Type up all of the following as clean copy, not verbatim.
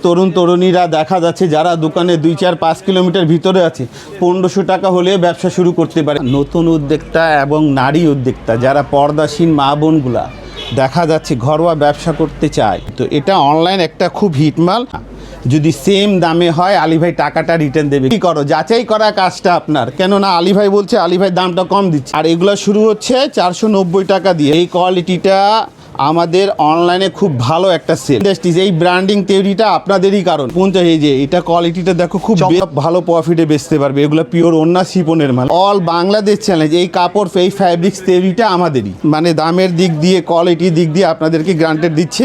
তরুণ তরুণীরা দেখা যাচ্ছে যারা দোকানে 2-4-5 কিলোমিটার ভিতরে আছে 1500 টাকা হলে ব্যবসা শুরু করতে পারে। নতুন উদ্যোক্তা এবং নারী উদ্যোক্তা যারা পর্দাসীন মা বোনগুলা দেখা যাচ্ছে ঘরোয়া ব্যবসা করতে চায়, তো এটা অনলাইন একটা খুব হিটমাল। যদি সেম দামে হয় আলী ভাই টাকাটা রিটার্ন দেবে। কি করো, যাচাই করা কাজটা আপনার, কেননা আলী ভাই বলছে আলী ভাই দামটা কম দিচ্ছে। আর এগুলো শুরু হচ্ছে 490 টাকা দিয়ে। এই কোয়ালিটিটা আমাদের অনলাইনে খুব ভালো একটা সেল ইন্ডাস্ট্রিজ। এই ব্র্যান্ডিং তৈরিটা আপনাদেরই কারণ। এই যে এটা কোয়ালিটিটা দেখো, খুব ভালো প্রফিটে বেচতে পারবে। এগুলো পিওর ওন্না শিপনের মাল, অল বাংলাদেশ চ্যালেঞ্জ। এই কাপড় এই ফ্যাব্রিক্স তৈরিটা আমাদেরই, মানে দামের দিক দিয়ে কোয়ালিটির দিক দিয়ে আপনাদেরকে গ্রান্টেড দিচ্ছে।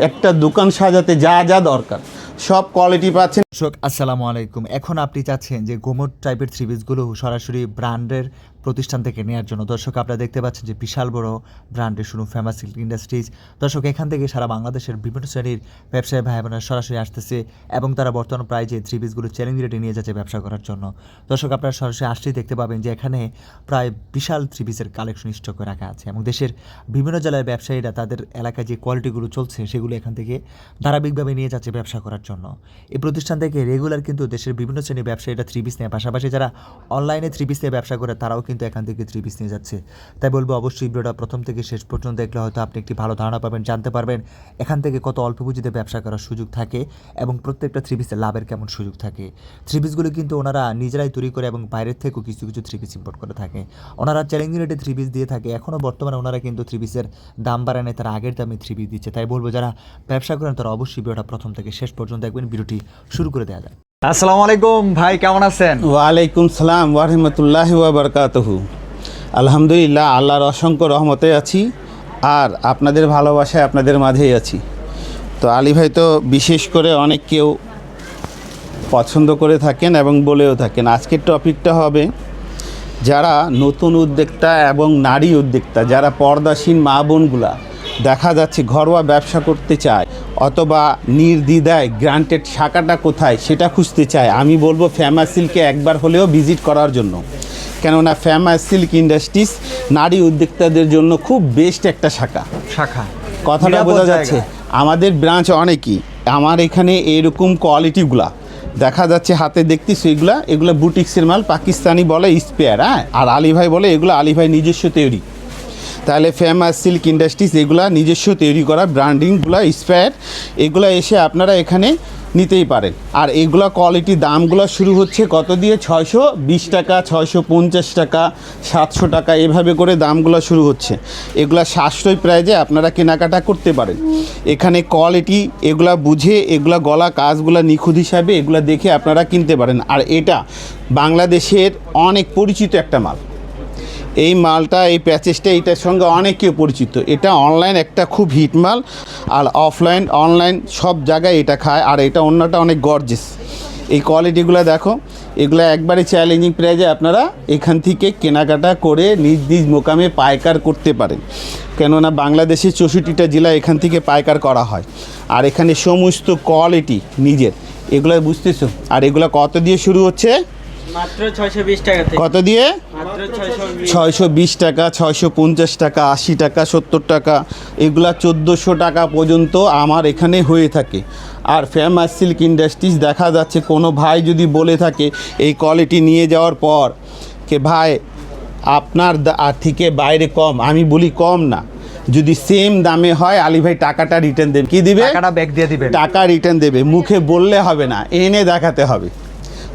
একটা দোকান সাজাতে যা যা দরকার সব কোয়ালিটি পাচ্ছেন। দর্শক আসসালামু আলাইকুম। এখন আপনি চাচ্ছেন যে গোমট টাইপের থ্রি পিসগুলো সরাসরি ব্র্যান্ডের প্রতিষ্ঠান থেকে নেওয়ার জন্য। দর্শক আপনারা দেখতে পাচ্ছেন যে বিশাল বড় ব্র্যান্ডের শুরু ফেমাস সিল্ক ইন্ডাস্ট্রিজ। দর্শক এখান থেকে সারা বাংলাদেশের বিভিন্ন শ্রেণীর ব্যবসায়ী ভাই বোনেরা সরাসরি আসতেছে এবং তারা বর্তমান প্রাইজে থ্রি পিসগুলো চ্যালেঞ্জ রেটে নিয়ে যাচ্ছে ব্যবসা করার জন্য। দর্শক আপনারা সরাসরি আসলেই দেখতে পাবেন যে এখানে প্রায় বিশাল থ্রি পিসের কালেকশন স্টক করে রাখা আছে এবং দেশের বিভিন্ন জেলার ব্যবসায়ীরা তাদের এলাকায় যে কোয়ালিটিগুলো চলছে সেগুলো এখান থেকে ধারাবাহিকভাবে নিয়ে যাচ্ছে ব্যবসা করার জন্য। এই প্রতিষ্ঠান থেকে রেগুলার কিন্তু দেশের বিভিন্ন শ্রেণীর ব্যবসায়ীরা থ্রি পিস নেয়, পাশাপাশি যারা অনলাইনে থ্রি পিস নিয়ে ব্যবসা করে তারাও কিন্তু এখান থেকে থ্রি পিস নিয়ে যাচ্ছে। তাই বলবো অবশ্যই ভিডিওটা প্রথম থেকে শেষ পর্যন্ত দেখলে হয়তো আপনি একটি ভালো ধারণা পাবেন, জানতে পারবেন এখান থেকে কত অল্প পুঁজিতে ব্যবসা করার সুযোগ থাকে এবং প্রত্যেকটা থ্রি পিসের লাভের কেমন সুযোগ থাকে। থ্রি পিসগুলো কিন্তু ওনারা নিজেরাই তৈরি করে এবং বাইরের থেকেও কিছু কিছু থ্রি পিস ইম্পোর্ট করে থাকে। ওনারা চ্যালেঞ্জ রেটে থ্রি পিস দিয়ে থাকে। এখনও বর্তমানে ওনারা কিন্তু থ্রি পিসের দাম বাড়ায় নেয়, তারা আগের দামে থ্রি পিস দিচ্ছে। তাই বলবো যারা ব্যবসা করেন তারা অবশ্যই ভিডিওটা প্রথম থেকে শেষ পর্যন্ত দেখবেন। ভিডিওটি শুরু করে দেওয়া যায়। আসসালামু আলাইকুম ভাই, কেমন আছেন? ওয়ালাইকুম সালাম ওয়া রাহমাতুল্লাহি ওয়া বারাকাতুহু। আলহামদুলিল্লাহ, আল্লাহর অসংখ্য রহমতে আছি আর আপনাদের ভালোবাসায় আপনাদের মাঝেই আছি। তো আলী ভাই তো বিশেষ করে অনেক কেউ পছন্দ করে থাকেন এবং বলেও থাকেন। আজকের টপিকটা হবে যারা নতুন উদ্যোক্তা এবং নারী উদ্যোক্তা যারা পর্দাসীন মা বোনগুলা দেখা যাচ্ছে ঘরোয়া ব্যবসা করতে চায় অথবা নির্দ্বিধায় গ্রান্টেড শাখাটা কোথায় সেটা খুঁজতে চায়। আমি বলবো ফেমাস সিল্কে একবার হলেও ভিজিট করার জন্য, কেননা ফেমাস সিল্ক ইন্ডাস্ট্রিজ নারী উদ্যোক্তাদের জন্য খুব বেস্ট একটা শাখা। কথাটা বোঝা যাচ্ছে। আমাদের ব্রাঞ্চ অনেকই, আমার এখানে এরকম কোয়ালিটিগুলা দেখা যাচ্ছে হাতে দেখতেছি। এগুলো বুটিক্সের মাল, পাকিস্তানি বলে স্পেয়ার, হ্যাঁ, আর আলী ভাই বলে এগুলো আলী ভাই নিজস্ব তৈরি। তাহলে ফেমাস সিল্ক ইন্ডাস্ট্রিজ এগুলা নিজস্ব তৈরি করা ব্র্যান্ডিংগুলো স্পেয়ার, এগুলো এসে আপনারা এখানে নিতেই পারেন। আর এগুলো কোয়ালিটি দামগুলো শুরু হচ্ছে কত দিয়ে? 620 টাকা, 650 টাকা, 700 টাকা, এভাবে করে দামগুলো শুরু হচ্ছে। এগুলা সাশ্রয়ী প্রাইজে আপনারা কেনাকাটা করতে পারেন। এখানে কোয়ালিটি এগুলা বুঝে, এগুলা গলা কাজগুলো নিখুঁত হিসাবে এগুলা দেখে আপনারা কিনতে পারেন। আর এটা বাংলাদেশের অনেক পরিচিত একটা মাল। এই মালটা, এই প্যাচেসটা এইটার সঙ্গে অনেকেও পরিচিত। এটা অনলাইন একটা খুব হিট মাল, আর অফলাইন অনলাইন সব জায়গায় এটা খায়। আর এটা অন্যটা অনেক গর্জিয়াস। এই কোয়ালিটিগুলো দেখো, এগুলো একবারে চ্যালেঞ্জিং প্রাইজে আপনারা এখান থেকে কেনাকাটা করে নিজ নিজ মোকামে পাইকার করতে পারেন, কেননা বাংলাদেশের 64টা জেলা এখান থেকে পাইকার করা হয়। আর এখানে সমস্ত কোয়ালিটি নিজের, এগুলো বুঝতেছো। আর এগুলো কত দিয়ে শুরু হচ্ছে? মাত্র 620 টাকা থেকে। কত দিয়ে? মাত্র 620 টাকা, 650 টাকা, 80 টাকা, 70 টাকা, এগুলা 1400 টাকা পর্যন্ত আমার এখানে হয়ে থাকে। আর ফেমাস সিল্ক ইন্ডাস্ট্রিজ দেখা যাচ্ছে কোনো ভাই যদি বলে থাকে এই কোয়ালিটি নিয়ে যাওয়ার পর কে ভাই আপনার থেকে বাইরে কম, আমি বলি কম না, যদি সেম দামে হয় আলী ভাই টাকাটা রিটার্ন দেবে। কি দিবে? টাকাটা ব্যাক দিয়ে দিবেন। টাকা রিটার্ন দেবে, মুখে বললে হবে না, এনে দেখাতে হবে।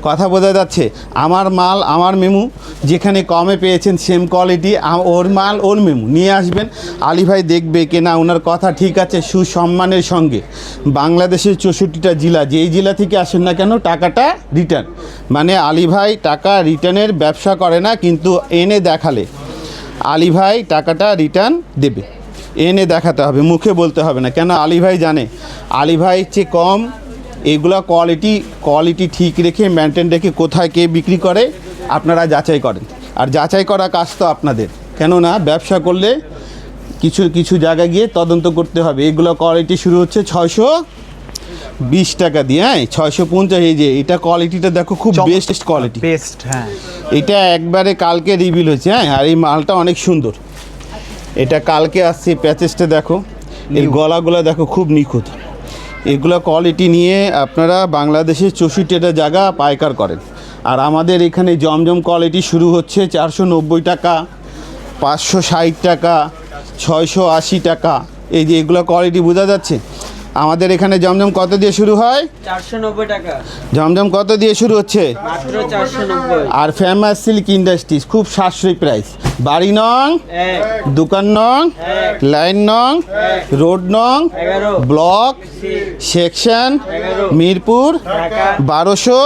কথা বোঝা যাচ্ছে? আমার মাল আমার মেমু, যেখানে কমে পেয়েছেন সেম কোয়ালিটি ওর মাল ওর মেমু নিয়ে আসবেন। আলী ভাই দেখবে কি না ওনার কথা ঠিক আছে, সুসম্মানের সঙ্গে বাংলাদেশের 64টা জেলা, যেই জেলা থেকে আসেন না কেন টাকাটা রিটার্ন। মানে আলী ভাই টাকা রিটার্নের ব্যবসা করে না, কিন্তু এনে দেখালে আলী ভাই টাকাটা রিটার্ন দেবে। এনে দেখাতে হবে, মুখে বলতে হবে না, কেন আলী ভাই জানে আলী ভাই চেয়ে কম এগুলা কোয়ালিটি ঠিক রেখে মেনটেন রেখে কোথায় কে বিক্রি করে আপনারা যাচাই করেন। আর যাচাই করা কাজ তো আপনাদের, কেননা ব্যবসা করলে কিছু কিছু জায়গায় গিয়ে তদন্ত করতে হবে। এগুলো কোয়ালিটি শুরু হচ্ছে 620 টাকা দিয়ে, হ্যাঁ, 650। এই যে এটা কোয়ালিটিটা দেখো, খুব বেস্ট কোয়ালিটি, বেস্ট, হ্যাঁ। এটা একবারে কালকে রিভিল হয়েছে, হ্যাঁ। আর এই মালটা অনেক সুন্দর, এটা কালকে আসছে। প্যাচেসটা দেখো, এর গলাগুলো দেখো খুব নিখুঁত। এগুলো কোয়ালিটি নিয়ে আপনারা বাংলাদেশের 64টা জায়গা পাইকার করেন। আর আমাদের এখানে জমজম কোয়ালিটি শুরু হচ্ছে 490 টাকা, 560 টাকা, 680 টাকা। এই যে এগুলো কোয়ালিটি বোঝা যাচ্ছে। আমাদের এখানে জমজম কত দিয়ে শুরু হয়? 490 টাকা। জমজম কত দিয়ে শুরু হচ্ছে? মাত্র 490। আর ফেমাস সিল্ক ইন্ডাস্ট্রিজ খুব সাশ্রয়ী প্রাইস। বাড়ি নং, এক, দোকান নং, লাইন নং, রোড নং, 11, block, section, Mirpur, Dhaka, 1200,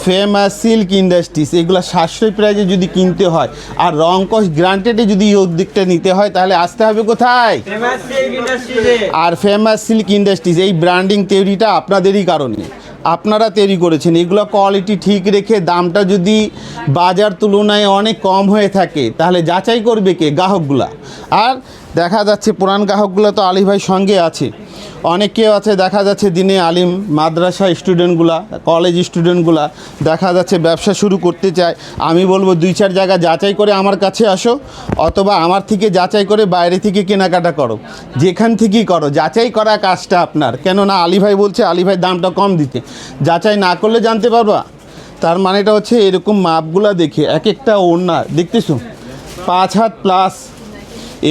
famous silk industries. এগুলো সাশ্রয়ী প্রাইসে যদি কিনতে হয় আর রং কস্ট গ্রান্টেডে যদি এই উদ্যোগটা নিতে হয় তাহলে আসতে হবে কোথায়? ফেমাস সিল্ক ইন্ডাস্ট্রিজে। আর ফেমাস সিল্ক ইন্ডাস্ট্রিজ এই ব্র্যান্ডিং তৈরিটা আপনাদেরই কারণে, আপনারা তৈরি করেছেন। এগুলো কোয়ালিটি ঠিক রেখে দামটা যদি বাজার তুলনায় অনেক কম হয়ে থাকে তাহলে যাচাই করবে কে? গ্রাহকগুলা। আর দেখা যাচ্ছে পুরান গ্রাহকগুলো তো আলী ভাই সঙ্গে আছে, অনেকেও আছে দেখা যাচ্ছে দিনে আলিম মাদ্রাসা স্টুডেন্টগুলা, কলেজ স্টুডেন্টগুলা দেখা যাচ্ছে ব্যবসা শুরু করতে চায়। আমি বলবো 2-4 জায়গা যাচাই করে আমার কাছে আসো, অথবা আমার থেকে যাচাই করে বাইরে থেকে কেনাকাটা করো, যেখান থেকেই করো। যাচাই করা কাজটা আপনার। কেননা আলী ভাই বলছে আলী ভাই দামটা কম দিতে, যাচাই না করলে জানতে পারবা। তার মানেটা হচ্ছে এরকম মাপগুলা দেখে এক একটা ওড়না দেখতেছো 5 হাত প্লাস,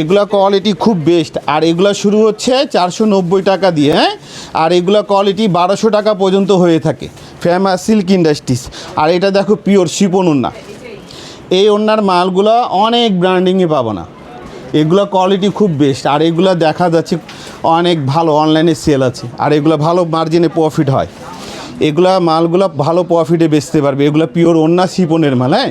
এগুলা কোয়ালিটি খুব বেস্ট। আর এগুলা শুরু হচ্ছে 490 টাকা দিয়ে, হ্যাঁ। আর এগুলা কোয়ালিটি 1200 টাকা পর্যন্ত হয়ে থাকে। Famous silk industries. আর এটা দেখো পিওর শিপন ওড়না। এই ওড়নার মালগুলো অনেক ব্র্যান্ডিংয়ে পাবো না, এগুলো কোয়ালিটি খুব বেস্ট। আর এগুলো দেখা যাচ্ছে অনেক ভালো অনলাইনে সেল আছে। আর এগুলো ভালো মার্জিনে প্রফিট হয়। এগুলা মালগুলো ভালো প্রফিটে বেচতে পারবে। এগুলো পিওর ওড়না শিপনের মাল, হ্যাঁ,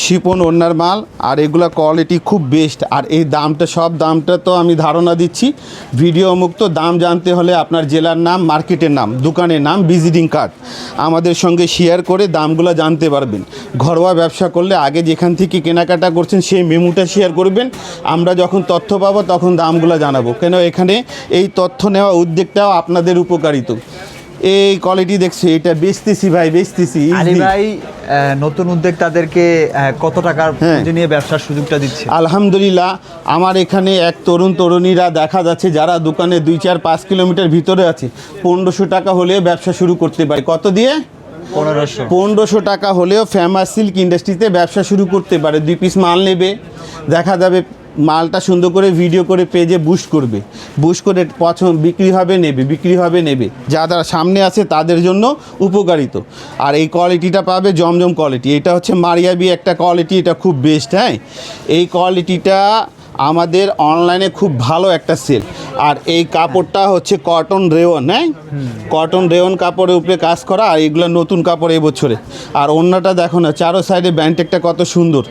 শিপন ওড়নার মাল। আর এগুলা কোয়ালিটি খুব বেস্ট। আর এই দামটা, সব দামটা তো আমি ধারণা দিচ্ছি ভিডিও মুক্ত। দাম জানতে হলে আপনার জেলার নাম, মার্কেটের নাম, দোকানের নাম, ভিজিটিং কার্ড আমাদের সঙ্গে শেয়ার করে দামগুলো জানতে পারবেন। ঘরোয়া ব্যবসা করলে আগে যেখান থেকে কেনাকাটা করছেন সেই মেমোটা শেয়ার করবেন। আমরা যখন তথ্য পাবো তখন দামগুলো জানাবো। কেন এখানে এই তথ্য নেওয়া উদ্যোগটাও আপনাদের উপকারিত। এই কোয়ালিটি দেখছি, এটা বেচতেছি ভাই, বেচতেছি। আলী ভাই নতুন উদ্যোক্তাদেরকে কত টাকার পুঁজি নিয়ে ব্যবসার সুযোগটা দিচ্ছে? আলহামদুলিল্লাহ, আমার এখানে এক তরুণীরা দেখা যাচ্ছে যারা দোকানে 2-4-5 কিলোমিটার ভিতরে আছে, 1500 টাকা হলেও ব্যবসা শুরু করতে পারে। কত দিয়ে? 1500 টাকা হলেও ফেমাস সিল্ক ইন্ডাস্ট্রিতে ব্যবসা শুরু করতে পারে। 2 পিস মাল নেবে, দেখা যাবে মালটা সুন্দর করে ভিডিও করে পেজে বুস্ট করবে, বুস্ট করে পছন্দ বিক্রি হবে নেবে। যারা সামনে আছে তাদের জন্য উপকারিত। আর এই কোয়ালিটিটা পাবে জমজম কোয়ালিটি। এটা হচ্ছে মারিয়াবি একটা কোয়ালিটি, এটা খুব বেস্ট, হ্যাঁ। এই কোয়ালিটিটা আমাদের অনলাইনে খুব ভালো একটা সেল। আর এই কাপড়টা হচ্ছে কটন রেওন, হ্যাঁ, কটন রেওন কাপড়ের উপরে কাজ করা। আর এগুলো নতুন কাপড় এবছরে। আর ওড়নাটা দেখো না, চারো সাইডে ব্যান্টেকটা কত সুন্দর।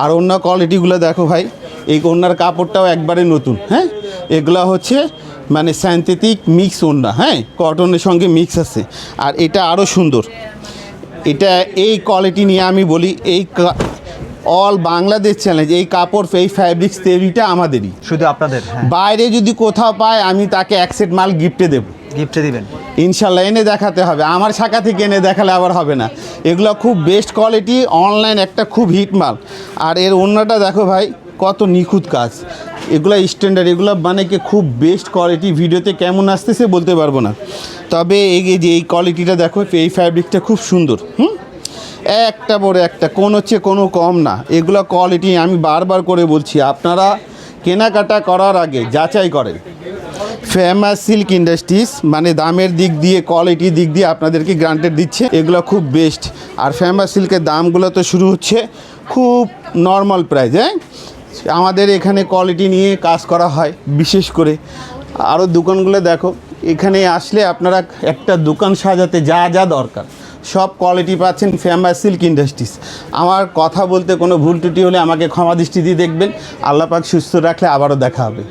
আর ওড়না কোয়ালিটিগুলো দেখো ভাই, এই ওড়নার কাপড়টাও একবারে নতুন, হ্যাঁ। এগুলো হচ্ছে মানে সিনথেটিক মিক্স ওড়না, হ্যাঁ, কটনের সঙ্গে মিক্স আছে। আর এটা আরও সুন্দর। এটা এই কোয়ালিটি নিয়ে আমি বলি এই অল বাংলাদেশ চ্যালেঞ্জ। এই কাপড়, এই ফ্যাব্রিক্স তৈরিটা আমাদেরই, শুধু আপনাদের? বাইরে যদি কোথাও পায় আমি তাকে এক সেট মাল গিফটে দেবো, গিফটে দিবেন ইনশাল্লাহ। এনে দেখাতে হবে, আমার শাখা থেকে এনে দেখালে আবার হবে না। এগুলো খুব বেস্ট কোয়ালিটি, অনলাইন একটা খুব হিট মাল। আর এর ওড়নাটা দেখো ভাই কত নিখুঁত কাজ। এগুলো স্ট্যান্ডার্ড, এগুলো মানে কি খুব বেস্ট কোয়ালিটি। ভিডিওতে কেমন আসতেছে বলতে পারবো না, তবে এই যে এই কোয়ালিটিটা দেখো, এই ফ্যাব্রিকটা খুব সুন্দর, একটা বড় একটা, কোনো কম না। এগুলো কোয়ালিটি আমি বারবার করে বলছি, আপনারা কেনাকাটা করার আগে যাচাই করেন। ফেমাস সিল্ক ইন্ডাস্ট্রিজ মানে দামের দিক দিয়ে, কোয়ালিটির দিক দিয়ে আপনাদেরকে গ্রান্টেড দিচ্ছে এগুলো খুব বেস্ট। আর ফেমাস সিল্কের দামগুলো তো শুরু হচ্ছে খুব নর্মাল প্রাইস, হ্যাঁ। আমাদের এখানে কোয়ালিটি নিয়ে কাজ করা হয় বিশেষ করে। আরও দোকানগুলো দেখো, এখানে আসলে আপনারা একটা দোকান সাজাতে যা যা দরকার সব কোয়ালিটি পাচ্ছেন ফেমাস সিল্ক ইন্ডাস্ট্রিজ। আমার কথা বলতে কোনো ভুল ত্রুটি হলে আমাকে ক্ষমা দৃষ্টি দিয়ে দেখবেন। আল্লাহ পাক সুস্থ রাখলে আবারও দেখা হবে।